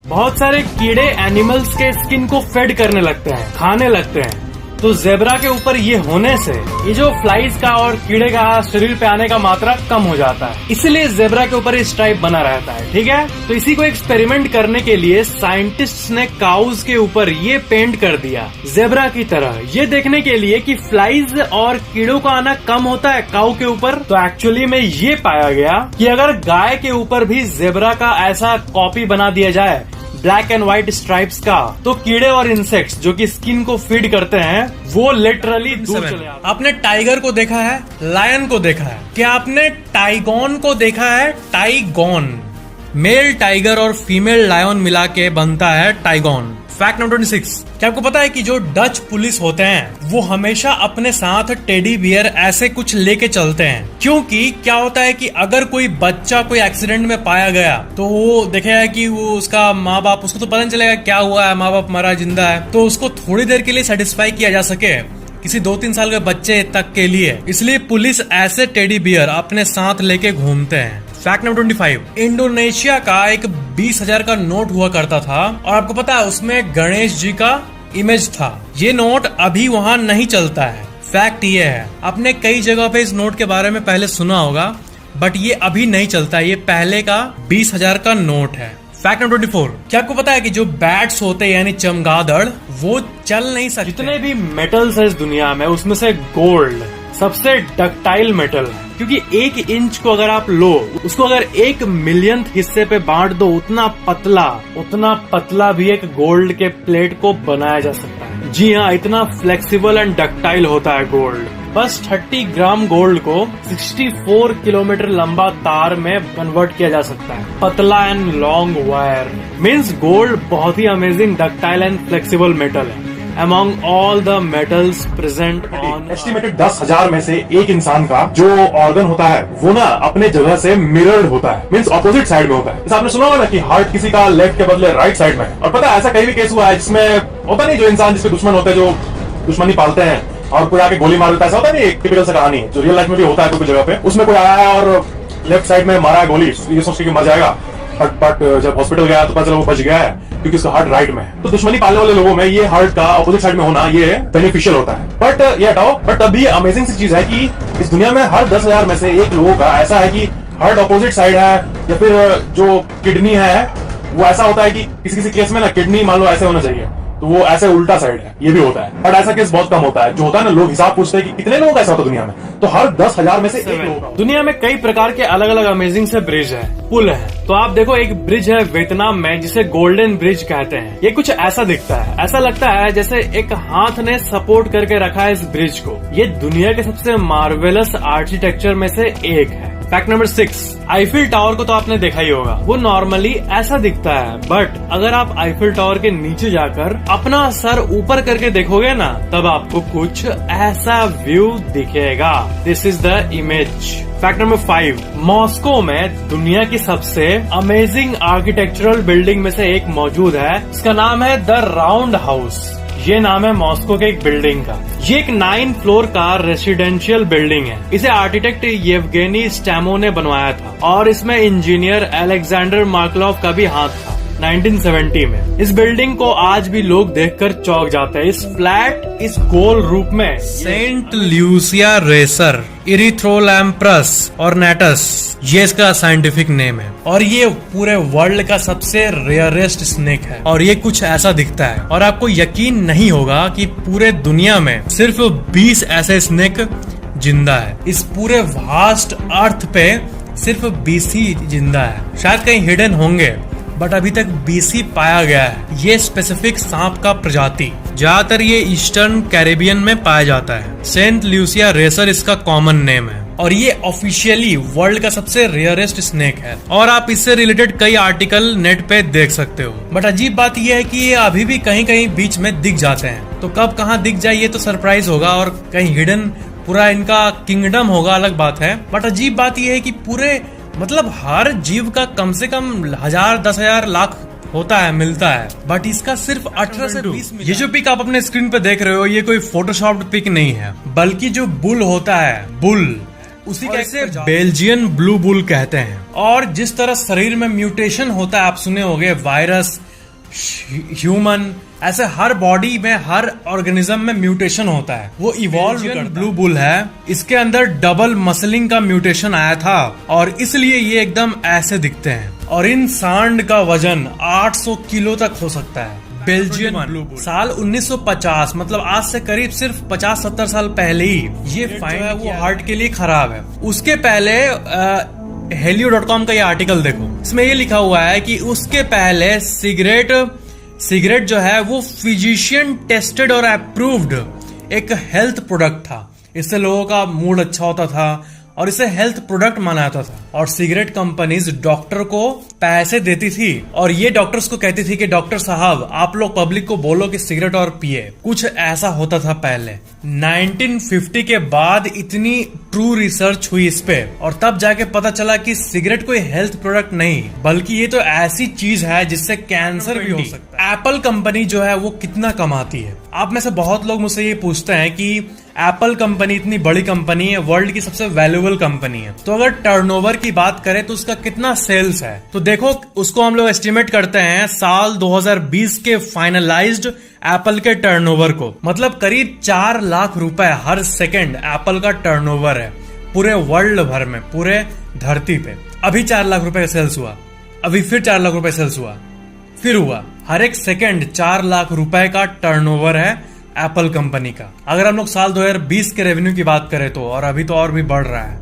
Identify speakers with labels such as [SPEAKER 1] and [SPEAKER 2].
[SPEAKER 1] बहुत सारे कीड़े एनिमल्स के स्किन को फेड करने लगते हैं, खाने लगते हैं। तो जेब्रा के ऊपर ये होने से ये जो फ्लाइज का और कीड़े का शरीर पे आने का मात्रा कम हो जाता है, इसलिए जेब्रा के ऊपर स्ट्राइप बना रहता है। ठीक है, तो इसी को एक्सपेरिमेंट करने के लिए साइंटिस्ट्स ने काउज के ऊपर ये पेंट कर दिया जेब्रा की तरह, ये देखने के लिए कि फ्लाइज और कीड़ों का आना कम होता है काऊ के ऊपर। तो एक्चुअली में ये पाया गया कि अगर गाय के ऊपर भी जेब्रा का ऐसा कॉपी बना दिया जाए ब्लैक एंड व्हाइट स्ट्राइप्स का, तो कीड़े और इंसेक्ट्स जो कि स्किन को फीड करते हैं वो लिटरली दूर चले जाते हैं। आपने टाइगर को देखा है, लायन को देखा है, क्या आपने टाइगॉन को देखा है? टाइगॉन, मेल टाइगर और फीमेल लायन मिला के बनता है टाइगॉन। फैक्ट नंबर 26, क्या आपको पता है कि जो डच पुलिस होते हैं वो हमेशा अपने साथ टेडी बियर ऐसे कुछ लेके चलते हैं, क्योंकि क्या होता है कि अगर कोई बच्चा कोई एक्सीडेंट में पाया गया तो वो देखेगा कि वो उसका माँ बाप, उसको तो पता नहीं चलेगा क्या हुआ है, माँ बाप मरा जिंदा है, तो उसको थोड़ी देर के लिए सेटिस्फाई किया जा सके किसी 2-3 साल के बच्चे तक के लिए, इसलिए पुलिस ऐसे टेडी बियर अपने साथ लेके घूमते हैं। फैक्ट नंबर 25, इंडोनेशिया का एक 20,000 का नोट हुआ करता था और आपको पता है उसमें गणेश जी का इमेज था। ये नोट अभी वहाँ नहीं चलता है। फैक्ट ये है, आपने कई जगह पे इस नोट के बारे में पहले सुना होगा, बट ये अभी नहीं चलता, ये पहले का 20,000 का नोट है। फैक्ट नंबर 24, क्या आपको पता है कि जो बैट्स होते हैं यानी चमगादड़ वो चल नहीं सकते। जितने भी मेटल्स है इस दुनिया में उसमें से गोल्ड सबसे डक्टाइल मेटल है, क्योंकि 1 इंच को अगर आप लो, उसको अगर 1 मिलियंथ हिस्से पे बांट दो, उतना पतला भी एक गोल्ड के प्लेट को बनाया जा सकता है। जी हाँ, इतना फ्लेक्सिबल एंड डक्टाइल होता है गोल्ड। बस 30 ग्राम गोल्ड को 64 किलोमीटर लंबा तार में कन्वर्ट किया जा सकता है। पतला and long wire means gold बहुत ही amazing ductile and flexible metal है among all the metals present on
[SPEAKER 2] estimated 10,000 में से एक इंसान का जो ऑर्गन होता है वो ना अपने जगह से मिरर्ड होता है, मीन्स ऑपोजिट साइड में होता है। जैसे आपने सुना होगा ना कि हार्ट किसी का लेफ्ट के बदले राइट साइड में, और पता है ऐसा कई भी केस हुआ है जिसमें होता नहीं, जो इंसान जिसके दुश्मन होते हैं, जो दुश्मनी पालते हैं और कोई आके गोली मार देता है, ऐसा होता नहीं, एक टिपिकल सा कहानी जो रियल लाइफ में भी होता है कोई जगह पे, उसमें कोई आया है और लेफ्ट साइड में मारा है गोली, ये सोच के मर जाएगा, बट जब हॉस्पिटल गया तो पता चला वो बच गया है क्योंकि उसका हार्ट राइट में है। तो दुश्मनी पालने वाले लोगों में ये हार्ट का ऑपोजिट साइड में होना ये बेनिफिशियल होता है। बट ये हटाओ, बट तब भी अमेजिंग सी चीज है कि इस दुनिया में हर 10,000 में से एक लोगों का ऐसा है कि हार्ट ऑपोजिट साइड है, या फिर जो किडनी है वो ऐसा होता है कि किसी केस में ना किडनी मान लो ऐसे होना चाहिए तो वो ऐसे उल्टा साइड है, ये भी होता है। बट ऐसा केस बहुत कम होता है। जो होता है ना, लोग हिसाब पूछते हैं कि कितने लोगों का ऐसा होता है दुनिया में, तो हर 10,000 में से एक लोगों का।
[SPEAKER 1] दुनिया में कई प्रकार के अलग अलग अमेजिंग से ब्रिज है, पुल है। तो आप देखो, एक ब्रिज है वियतनाम में जिसे गोल्डन ब्रिज कहते हैं। ये कुछ ऐसा दिखता है, ऐसा लगता है जैसे एक हाथ ने सपोर्ट करके रखा है इस ब्रिज को। ये दुनिया के सबसे मार्वेलस आर्किटेक्चर में से एक है। फैक्ट नंबर 6, आईफिल टावर को तो आपने देखा ही होगा, वो नॉर्मली ऐसा दिखता है, बट अगर आप आईफिल टावर के नीचे जाकर अपना सर ऊपर करके देखोगे ना, तब आपको कुछ ऐसा व्यू दिखेगा। This is the image. Fact number 5, Moscow में दुनिया की सबसे अमेजिंग आर्किटेक्चरल बिल्डिंग में से एक मौजूद है, इसका नाम है द राउंड हाउस। ये नाम है मॉस्को के एक बिल्डिंग का। ये एक 9 फ्लोर का रेसिडेंशियल बिल्डिंग है। इसे आर्किटेक्ट येवगेनी स्टैमो ने बनवाया था और इसमें इंजीनियर अलेक्जेंडर मार्कलॉफ का भी हाथ था 1970 में। इस बिल्डिंग को आज भी लोग देखकर चौंक जाते हैं। इस फ्लैट, इस गोल रूप में सेंट ल्यूसिया रेसर इरिथ्रोलैम्प्रस ऑर्नेटस, ये इसका साइंटिफिक नेम है, और ये पूरे वर्ल्ड का सबसे रेयरेस्ट स्नेक है। और ये कुछ ऐसा दिखता है, और आपको यकीन नहीं होगा कि पूरे दुनिया में सिर्फ 20 ऐसे स्नेक जिंदा है। इस पूरे वास्ट अर्थ पे सिर्फ 20 ही जिंदा है। शायद कहीं हिडन होंगे, बट अभी तक 20 ही पाया गया है। ये स्पेसिफिक सांप का प्रजाति ज्यादातर ये ईस्टर्न कैरेबियन में पाया जाता है। सेंट ल्यूसिया रेसर इसका कॉमन नेम है, और ये ऑफिशियली वर्ल्ड का सबसे रेयरेस्ट स्नेक है। और आप इससे रिलेटेड कई आर्टिकल नेट पे देख सकते हो। बट अजीब बात यह है कि ये अभी भी कहीं कहीं बीच में दिख जाते हैं। तो कब कहाँ दिख जाए ये तो सरप्राइज होगा, और कहीं हिडन पूरा इनका किंगडम होगा अलग बात है। बट अजीब बात यह है कि पूरे मतलब हर जीव का कम से कम 1000, 10,000, लाख होता है, मिलता है, बट इसका सिर्फ 18 से 20 मिला। ये जो पिक आप अपने स्क्रीन पे देख रहे हो, ये कोई फोटोशॉप्ड पिक नहीं है, बल्कि जो बुल होता है, बुल, उसी का इसे बेल्जियन ब्लू बुल कहते हैं। और जिस तरह शरीर में म्यूटेशन होता है, आप सुने होंगे वायरस ह्यूमन, ऐसे हर बॉडी में, हर ऑर्गेनिज्म में म्यूटेशन होता है, वो इवॉल्व करता है। ब्लू बुल है, इसके अंदर डबल मसलिंग का म्यूटेशन आया था और इसलिए ये एकदम ऐसे दिखते हैं। और इन सांड का वजन 800 किलो तक हो सकता है। बेल्जियन ब्लू बुल साल 1950, मतलब आज से करीब सिर्फ 50-70 साल पहले ही ये फाइंड है, वो हार्ट के लिए खराब है। उसके पहले helio.com का ये आर्टिकल देखो, इसमें ये लिखा हुआ है कि उसके पहले सिगरेट जो है वो फिजिशियन टेस्टेड और अप्रूव्ड एक हेल्थ प्रोडक्ट था। इससे लोगों का मूड अच्छा होता था और इसे हेल्थ प्रोडक्ट माना जाता था। और सिगरेट कंपनीज डॉक्टर को पैसे देती थी और ये डॉक्टर्स को कहती थी कि डॉक्टर साहब आप लोग पब्लिक को बोलो कि सिगरेट और पिए। कुछ ऐसा होता था पहले। 1950 के बाद इतनी ट्रू रिसर्च हुई इस पे और तब जाके पता चला कि सिगरेट कोई हेल्थ प्रोडक्ट नहीं बल्कि ये तो ऐसी चीज है जिससे कैंसर भी हो सकता है। एप्पल कंपनी जो है वो कितना कमाती है? आप में से बहुत लोग मुझसे ये पूछते हैं कि एप्पल कंपनी इतनी बड़ी कंपनी है, वर्ल्ड की सबसे वैल्यूएबल कंपनी है, तो अगर टर्नओवर की बात करें तो उसका कितना सेल्स है? तो देखो, उसको हम लोग एस्टिमेट करते हैं साल 2020 के फाइनलाइज्ड एप्पल के टर्नओवर को, मतलब करीब 4 लाख रुपए हर सेकंड एप्पल का टर्नओवर है पूरे वर्ल्ड भर में, पूरे धरती पे। अभी 4 लाख रुपए का सेल्स हुआ, अभी फिर 4 लाख रुपए सेल्स हुआ, फिर हुआ। हर एक सेकंड 4 लाख रुपए का टर्नओवर है एप्पल कंपनी का। अगर हम लोग साल 2020 के रेवेन्यू की बात करें तो, और अभी तो और भी बढ़ रहा है।